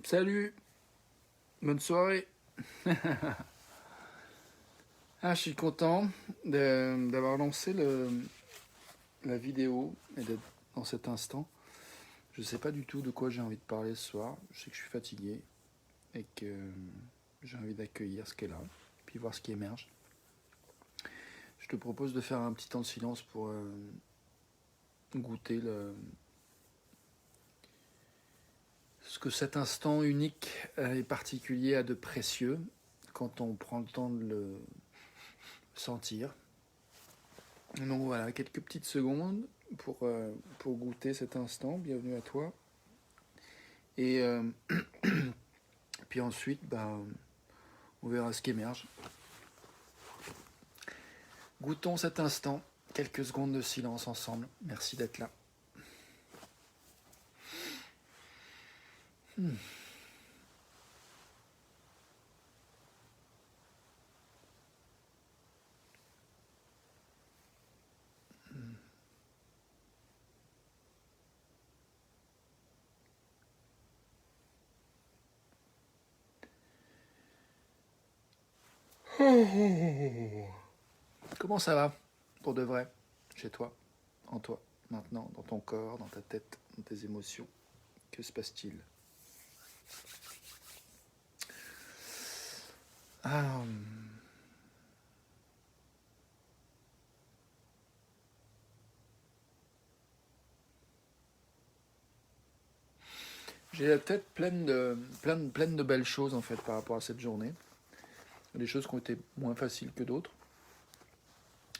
Salut, bonne soirée. Je suis content d'avoir lancé la vidéo et d'être dans cet instant. Je ne sais pas du tout de quoi j'ai envie de parler ce soir. Je sais que je suis fatigué et que j'ai envie d'accueillir ce qui est là, puis voir ce qui émerge. Je te propose de faire un petit temps de silence pour goûter ce que cet instant unique et particulier a de précieux quand on prend le temps de le sentir. Donc voilà, quelques petites secondes pour goûter cet instant. Bienvenue à toi. Et puis ensuite, on verra ce qui émerge. Goûtons cet instant. Quelques secondes de silence ensemble. Merci d'être là. Comment ça va, pour de vrai, chez toi, en toi, maintenant, dans ton corps, dans ta tête, dans tes émotions? Que se passe-t-il? Ah, j'ai la tête pleine de belles choses en fait par rapport à cette journée. Des choses qui ont été moins faciles que d'autres.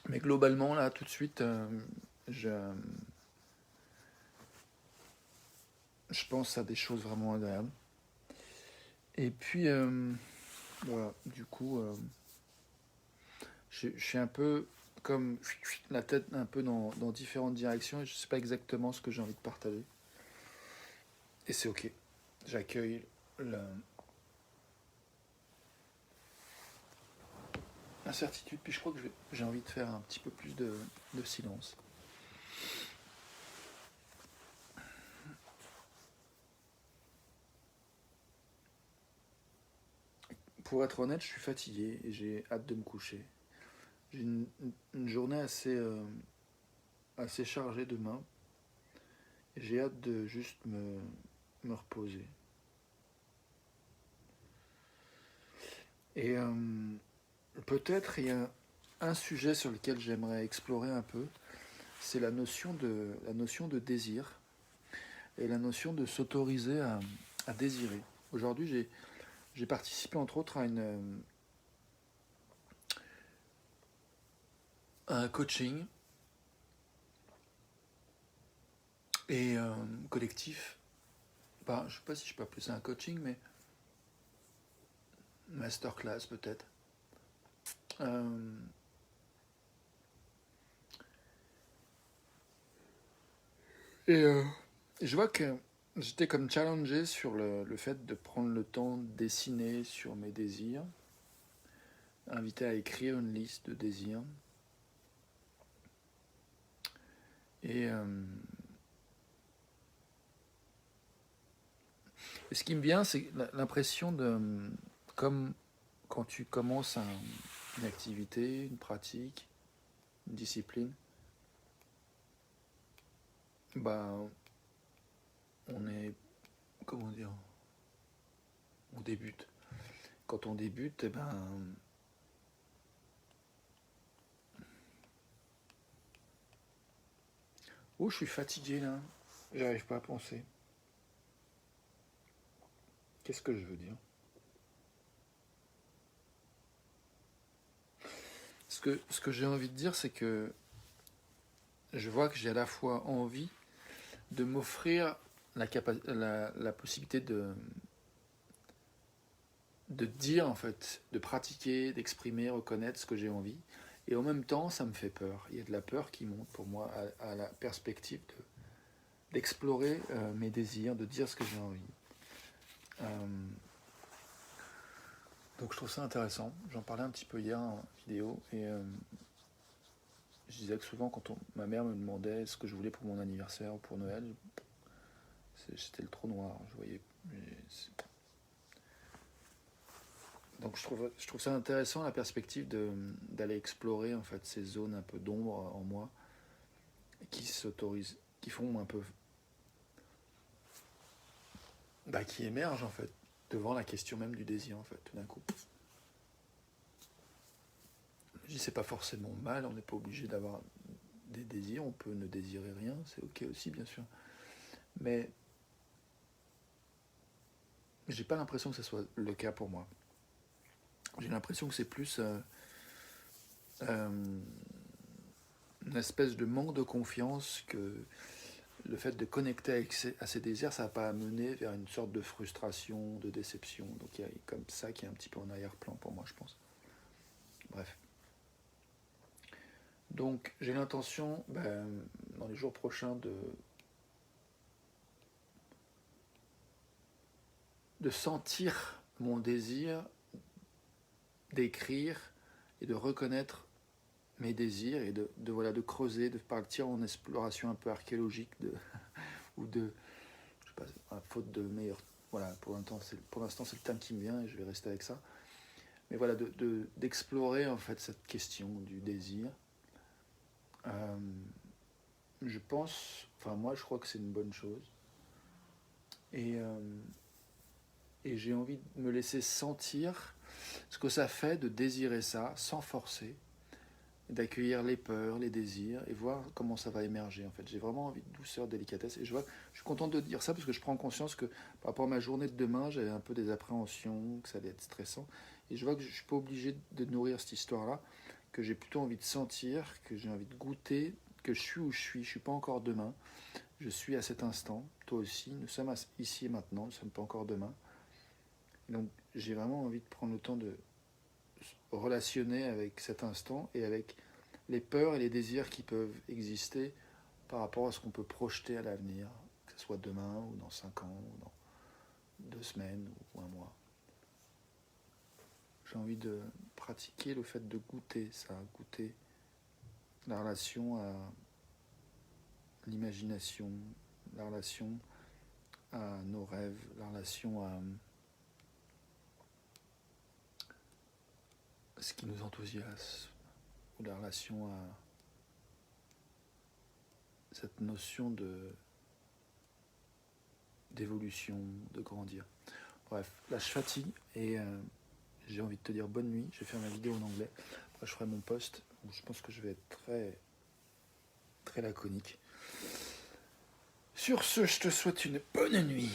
Mais globalement, là, tout de suite, je pense à des choses vraiment agréables. Et puis, voilà, du coup, je suis un peu comme la tête un peu dans différentes directions et je ne sais pas exactement ce que j'ai envie de partager. Et c'est ok. J'accueille l'incertitude, puis je crois que j'ai envie de faire un petit peu plus de silence. Pour être honnête, je suis fatigué et j'ai hâte de me coucher. J'ai une journée assez chargée demain et j'ai hâte de juste me reposer. Et peut-être il y a un sujet sur lequel j'aimerais explorer un peu, c'est la notion de désir et la notion de s'autoriser à désirer. Aujourd'hui, j'ai participé entre autres à un coaching et collectif. Je ne sais pas si je peux appeler ça un coaching, mais masterclass peut-être. Et je vois que j'étais comme challengé sur le fait de prendre le temps de dessiner sur mes désirs, invité à écrire une liste de désirs. Et ce qui me vient, c'est l'impression de, comme quand tu commences une activité, une pratique, une discipline, on est, comment dire, on débute. Quand on débute, oh, je suis fatigué là, j'arrive pas à penser. Qu'est-ce que je veux dire? Ce que j'ai envie de dire, c'est que je vois que j'ai à la fois envie de m'offrir la possibilité de dire, en fait, de pratiquer, d'exprimer, reconnaître ce que j'ai envie. Et en même temps, ça me fait peur. Il y a de la peur qui monte pour moi à la perspective d'explorer mes désirs, de dire ce que j'ai envie. Donc je trouve ça intéressant. J'en parlais un petit peu hier en vidéo et je disais que souvent quand ma mère me demandait ce que je voulais pour mon anniversaire ou pour Noël, c'était le trou noir. Je voyais, Donc je trouve ça intéressant la perspective d'aller explorer en fait ces zones un peu d'ombre en moi qui s'autorisent, qui font un peu, qui émergent en fait devant la question même du désir en fait. Tout d'un coup, je dis c'est pas forcément mal, on n'est pas obligé d'avoir des désirs, on peut ne désirer rien, c'est ok aussi bien sûr. Mais j'ai pas l'impression que ce soit le cas pour moi. J'ai l'impression que c'est plus une espèce de manque de confiance que le fait de connecter à ces désirs, ça va pas amener vers une sorte de frustration, de déception. Donc il y a comme ça qui est un petit peu en arrière-plan pour moi, je pense. Bref. Donc j'ai l'intention, dans les jours prochains, de sentir mon désir d'écrire et de reconnaître mes désirs et de creuser, de partir en exploration un peu archéologique ou de, je sais pas, à faute de meilleur, voilà, pour l'instant c'est le terme qui me vient et je vais rester avec ça. Mais voilà, d'explorer en fait cette question du désir. Je pense, enfin moi je crois que c'est une bonne chose. Et, euh, et j'ai envie de me laisser sentir ce que ça fait de désirer ça sans forcer, d'accueillir les peurs, les désirs et voir comment ça va émerger en fait. J'ai vraiment envie de douceur, de délicatesse et je suis content de dire ça parce que je prends conscience que par rapport à ma journée de demain, j'avais un peu des appréhensions, que ça allait être stressant et je vois que je suis pas obligé de nourrir cette histoire-là, que j'ai plutôt envie de sentir, que j'ai envie de goûter, que je suis où je suis pas encore demain, je suis à cet instant, toi aussi, nous sommes ici et maintenant, nous ne sommes pas encore demain. Donc j'ai vraiment envie de prendre le temps de relationner avec cet instant et avec les peurs et les désirs qui peuvent exister par rapport à ce qu'on peut projeter à l'avenir, que ce soit demain ou dans 5 ans ou dans 2 semaines ou un mois. J'ai envie de pratiquer le fait de goûter ça, goûter la relation à l'imagination, la relation à nos rêves, la relation à ce qui nous enthousiasme, ou la relation à cette notion d'évolution, de grandir. Bref, là je fatigue et j'ai envie de te dire bonne nuit. Je vais faire ma vidéo en anglais. Après je ferai mon post où je pense que je vais être très, très laconique. Sur ce, je te souhaite une bonne nuit.